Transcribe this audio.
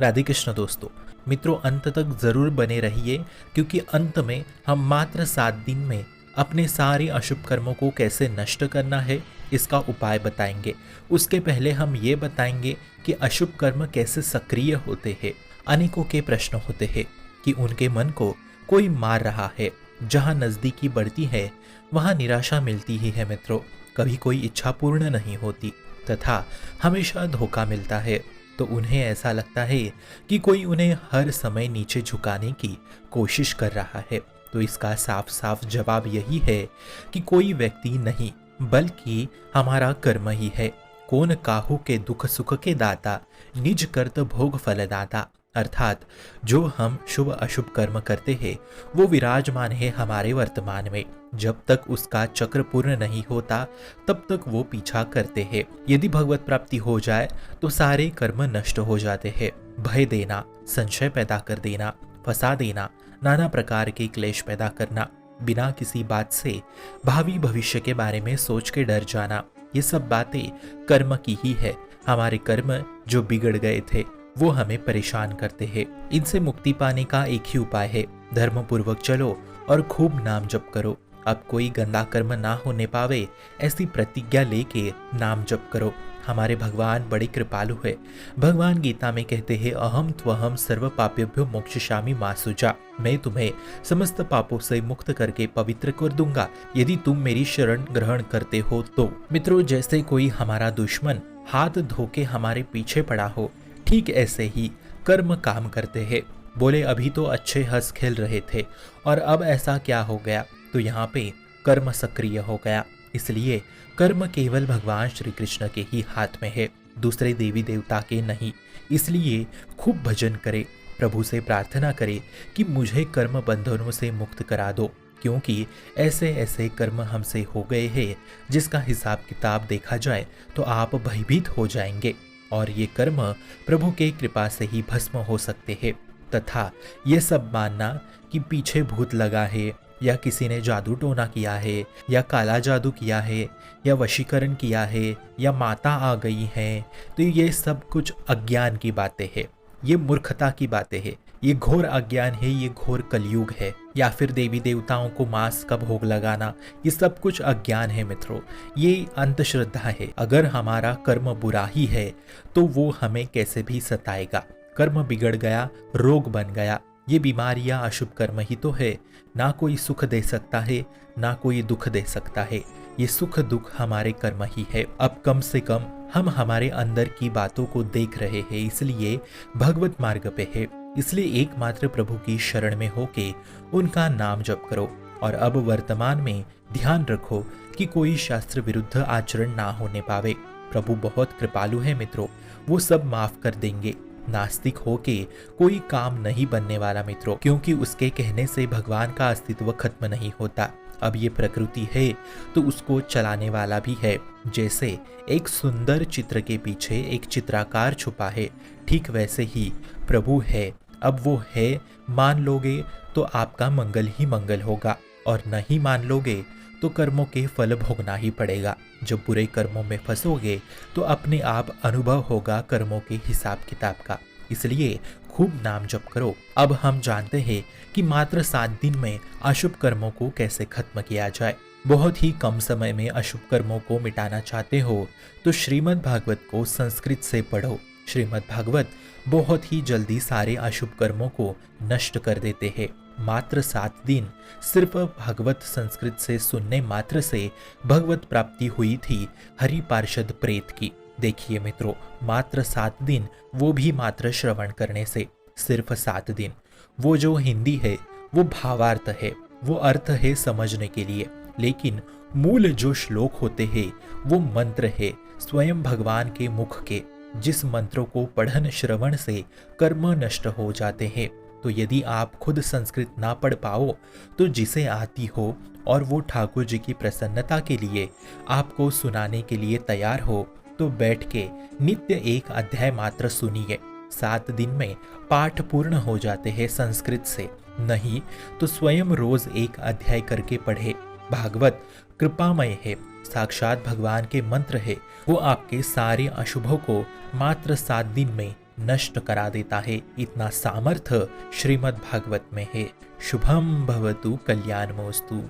राधे कृष्ण दोस्तों। मित्रों, अंत तक जरूर बने रहिए क्योंकि अंत में हम मात्र 7 दिन में अपने सारे अशुभ कर्मों को कैसे नष्ट करना है इसका उपाय बताएंगे। उसके पहले हम ये बताएंगे कि अशुभ कर्म कैसे सक्रिय होते हैं। अनेकों के प्रश्न होते हैं कि उनके मन को कोई मार रहा है। जहाँ नजदीकी बढ़ती है वहाँ निराशा मिलती ही है मित्रों। कभी कोई इच्छा पूर्ण नहीं होती तथा हमेशा धोखा मिलता है। तो उन्हें ऐसा लगता है कि कोई उन्हें हर समय नीचे झुकाने की कोशिश कर रहा है। तो इसका साफ साफ जवाब यही है कि कोई व्यक्ति नहीं बल्कि हमारा कर्म ही है। कौन काहू के दुख सुख के दाता, निज कर्त भोग फलदाता। अर्थात जो हम शुभ अशुभ कर्म करते हैं वो विराजमान है हमारे वर्तमान में। जब तक उसका चक्र पूर्ण नहीं होता तब तक वो पीछा करते हैं। यदि भगवत प्राप्ति हो जाए तो सारे कर्म नष्ट हो जाते हैं। भय देना, संशय पैदा कर देना, फंसा देना, नाना प्रकार के क्लेश पैदा करना, बिना किसी बात से भावी भविष्य के बारे में सोच के डर जाना, ये सब बातें कर्म की ही है। हमारे कर्म जो बिगड़ गए थे वो हमें परेशान करते हैं। इनसे मुक्ति पाने का एक ही उपाय है, धर्म पूर्वक चलो और खूब नाम जप करो। अब कोई गंदा कर्म ना होने पावे ऐसी प्रतिज्ञा लेके नाम जप करो। हमारे भगवान बड़े कृपालु है। भगवान गीता में कहते हैं, अहम त्वहम सर्व पापेभ्यो मोक्षयिष्यामि मा शुचा। मैं तुम्हें समस्त पापों से मुक्त करके पवित्र कर दूंगा यदि तुम मेरी शरण ग्रहण करते हो तो। मित्रों, जैसे कोई हमारा दुश्मन हाथ धोके हमारे पीछे पड़ा हो, ठीक ऐसे ही कर्म काम करते हैं। बोले अभी तो अच्छे हंस खेल रहे थे और अब ऐसा क्या हो गया। तो यहाँ पे कर्म सक्रिय हो गया। इसलिए कर्म केवल भगवान श्री कृष्ण के ही हाथ में है, दूसरे देवी देवता के नहीं। इसलिए खूब भजन करे, प्रभु से प्रार्थना करे कि मुझे कर्म बंधनों से मुक्त करा दो, क्योंकि ऐसे ऐसे कर्म हमसे हो गए हैं जिसका हिसाब किताब देखा जाए तो आप भयभीत हो जाएंगे और ये कर्म प्रभु के कृपा से ही भस्म हो सकते हैं। तथा ये सब मानना कि पीछे भूत लगा है या किसी ने जादू टोना किया है या काला जादू किया है या वशीकरण किया है या माता आ गई है, तो ये सब कुछ अज्ञान की बातें हैं, ये मूर्खता की बातें हैं, ये घोर अज्ञान है, ये घोर कलयुग है। या फिर देवी देवताओं को मांस का भोग लगाना, ये सब कुछ अज्ञान है मित्रों, ये अंधश्रद्धा है। अगर हमारा कर्म बुरा ही है तो वो हमें कैसे भी सताएगा। कर्म बिगड़ गया, रोग बन गया, ये बीमारियां अशुभ कर्म ही तो है। ना कोई सुख दे सकता है ना कोई दुख दे सकता है, ये सुख दुख हमारे कर्म ही है। अब कम से कम हम हमारे अंदर की बातों को देख रहे हैं, इसलिए भगवत मार्ग पे है। इसलिए एकमात्र प्रभु की शरण में होके उनका नाम जप करो। और अब वर्तमान में ध्यान रखो कि कोई शास्त्र विरुद्ध आचरण ना होने पावे। प्रभु बहुत कृपालु है मित्रों, वो सब माफ कर देंगे। नास्तिक होके कोई काम नहीं बनने वाला मित्रों, क्योंकि उसके कहने से भगवान का अस्तित्व खत्म नहीं होता। अब ये प्रकृति है तो उसको चलाने वाला भी है। जैसे एक सुंदर चित्र के पीछे एक चित्रकार छुपा है, ठीक वैसे ही प्रभु है। अब वो है, मान लोगे तो आपका मंगल ही मंगल होगा और नहीं मान लोगे तो कर्मों के फल भोगना ही पड़ेगा। जब बुरे कर्मों में फंसोगे तो अपने आप अनुभव होगा कर्मों के हिसाब किताब का। इसलिए खूब नाम जप करो। अब हम जानते हैं कि मात्र 7 दिन में अशुभ कर्मों को कैसे खत्म किया जाए। बहुत ही कम समय में अशुभ कर्मों को मिटाना चाहते हो तो श्रीमद् भागवत को संस्कृत से पढ़ो। श्रीमद् भागवत बहुत ही जल्दी सारे अशुभ कर्मों को नष्ट कर देते हैं। मात्र 7 दिन सिर्फ भागवत संस्कृत से सुनने मात्र से भगवत प्राप्ति हुई थी हरि पार्षद प्रेत की। देखिए मित्रों, मात्र 7 दिन, वो भी मात्र श्रवण करने से, सिर्फ 7 दिन। वो जो हिंदी है वो भावार्थ है, वो अर्थ है समझने के लिए, लेकिन मूल जो श्लोक होते हैं वो मंत्र है स्वयं भगवान के मुख के, जिस मंत्रों को पढ़न श्रवण से कर्म नष्ट हो जाते हैं। तो यदि आप खुद संस्कृत ना पढ़ पाओ तो जिसे आती हो और वो ठाकुर जी की प्रसन्नता के लिए आपको सुनाने के लिए तैयार हो तो बैठ के नित्य एक अध्याय मात्र सुनिए। 7 दिन में पाठ पूर्ण हो जाते हैं संस्कृत से, नहीं तो स्वयं रोज एक अध्याय करके पढ़े। भागवत कृपामय है, साक्षात भगवान के मंत्र है। वो आपके सारे अशुभों को मात्र 7 दिन में नष्ट करा देता है। इतना सामर्थ्य श्रीमद् भागवत में है। शुभम भवतु कल्याणमस्तु।